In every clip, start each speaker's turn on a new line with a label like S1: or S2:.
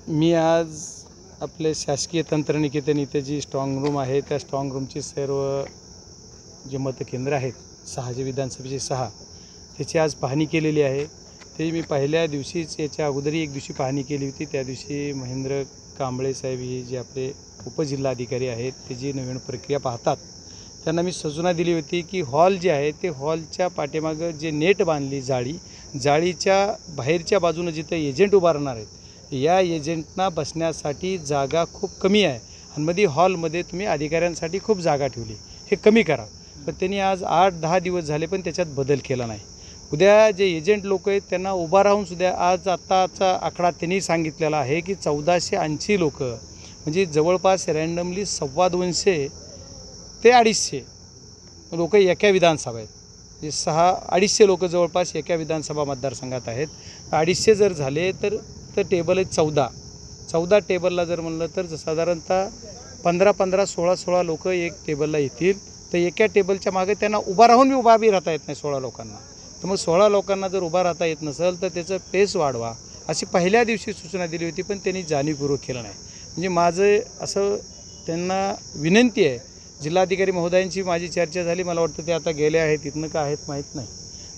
S1: मी आज आपले शासकीय तंत्रनिकेतन इथे जी स्ट्रॉंग रूम आहे त्या स्ट्रॉंग रूमची सर्व जे मतकेंद्र आहेत 6 जे विधानसभेचे 6 त्याची आज पाहणी केलेली आहे। ते मी पहिल्या दिवशीच याच्या अगोदरही एक दिवशी पाहणी केली होती। त्या दिवशी महेंद्र कांबळे साहेब हे जे आपले उपजिल्हाधिकारी आहेत ते जी नवीन प्रक्रिया पाहतात त्यांना मी सूचना दिली होती की हॉल जे आहे ते हॉलच्या पाठीमागं जे नेट बांधली जाळीच्या बाहेरच्या बाजूने जिथे एजंट उभा राहणार आहेत या एजंटना बसण्यासाठी जागा खूप कमी आहे आणि मध्ये हॉलमध्ये तुम्ही अधिकाऱ्यांसाठी खूप जागा ठेवली, हे कमी करा। पण त्यांनी आज 8-10 दिवस झाले पण त्याच्यात बदल केला नाही। उद्या जे एजंट लोक आहेत त्यांना उभा राहून सुद्धा आज आत्ताचा आकडा त्यांनी सांगितलेला आहे की 1480 लोक म्हणजे जवळपास रँडमली 250 ते 250 लोक एका विधानसभा आहेत, म्हणजे 250 लोक जवळपास एका विधानसभा मतदारसंघात आहेत। 250 जर झाले तर टेबल आहेत 14 टेबलला जर म्हणलं तर साधारणतः 15-16 लोक एक टेबलला येतील। तर एका टेबलच्या मागे त्यांना उभा राहून उभा बी राहता येत नाही 16 लोकांना। तर मग 16 लोकांना जर उभा राहता येत नसेल तर त्याचं पेस वाढवा अशी पहिल्या दिवशी सूचना दिली होती, पण त्यांनी जाणीवपूर्वक केलं नाही। म्हणजे माझं असं त्यांना विनंती आहे, जिल्हाधिकारी महोदयांची माझी चर्चा झाली, मला वाटतं ते आता गेले आहेत, इथनं का आहेत माहीत नाही।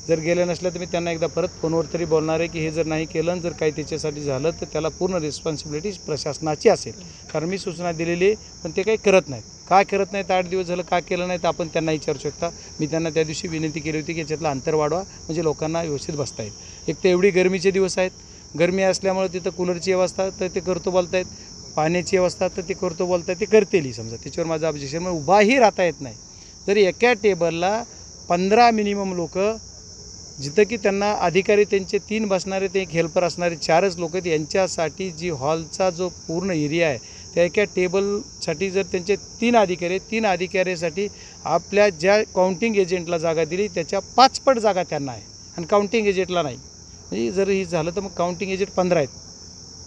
S1: जर गेले नसलं तर मी त्यांना एकदा परत फोनवर तरी बोलणार आहे की हे जर नाही केलं आणि जर काही त्याच्यासाठी झालं तर त्याला पूर्ण रिस्पॉन्सिबिलिटी प्रशासनाची असेल। कारण मी सूचना दिलेली पण ते काही करत नाहीत। काय करत नाहीत, 8 दिवस झालं का केलं नाही तर आपण त्यांना विचारू शकता। मी त्यांना त्या दिवशी विनंती केली होती की याच्यातलं अंतर वाढवा म्हणजे लोकांना व्यवस्थित बसता येईल। एक तर एवढी गरमीचे दिवस आहेत, गरमी असल्यामुळे तिथं कूलरची व्यवस्था तर ते करतो बोलतायत, पाण्याची व्यवस्था तर ते करतो बोलतायत, ते करतेली समजा, त्याच्यावर माझं ऑब्जेक्शन। मग उभाही राहता येत नाही। जर एका टेबलला 15 मिनिमम लोक, जिथं की त्यांना अधिकारी त्यांचे 3 बसणारे ते एक हेल्पर असणारे 4च लोक आहेत, यांच्यासाठी जी हॉलचा जो पूर्ण एरिया आहे त्या एका टेबलसाठी जर त्यांचे 3 अधिकारी आहेत, 3 अधिकाऱ्यासाठी आपल्या ज्या काउंटिंग एजंटला जागा दिली त्याच्या 5 पट जागा त्यांना आहे आणि काउंटिंग एजंटला नाही। म्हणजे जर ही झालं तर मग काउंटिंग एजंट 15 आहेत,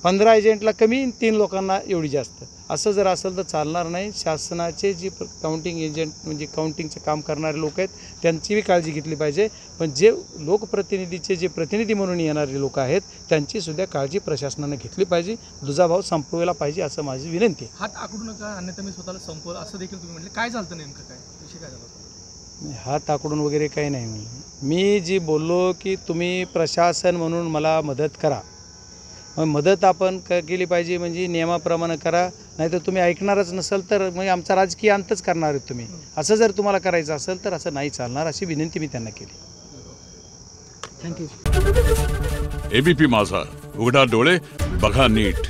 S1: 15 एजंटला कमी 3 लोकांना एवढी जास्त, असं जर असेल तर चालणार नाही। शासनाचे जी काउंटिंग एजंट म्हणजे काउंटिंगचं काम करणारे लोक आहेत त्यांची बी काळजी घेतली पाहिजे, पण जे लोकप्रतिनिधीचे जे प्रतिनिधी म्हणून येणारे लोक आहेत त्यांचीसुद्धा काळजी प्रशासनाने घेतली पाहिजे, दुजाभाव संपवायला पाहिजे असं माझी विनंती आहे।
S2: हात आकडू नका अन्यथा मी स्वतःला संपवलं असं देखील तुम्ही म्हटले, काय झालं नेमकं, काय विषय काय झाला?
S1: हात आकडून वगैरे काही नाही म्हणलं मी, जी बोललो की तुम्ही प्रशासन म्हणून मला मदत करा, मग मदत आपण केली पाहिजे म्हणजे नियमाप्रमाणे करा, नाहीतर तुम्ही ऐकणारच नसाल तर मग आमचा राजकीय अंतच करणार आहेत तुम्ही। असं जर तुम्हाला करायचं असेल तर असं नाही चालणार अशी विनंती मी त्यांना केली। थँक्यू।
S3: एबीपी माझा, उघडा डोळे बघा नीट।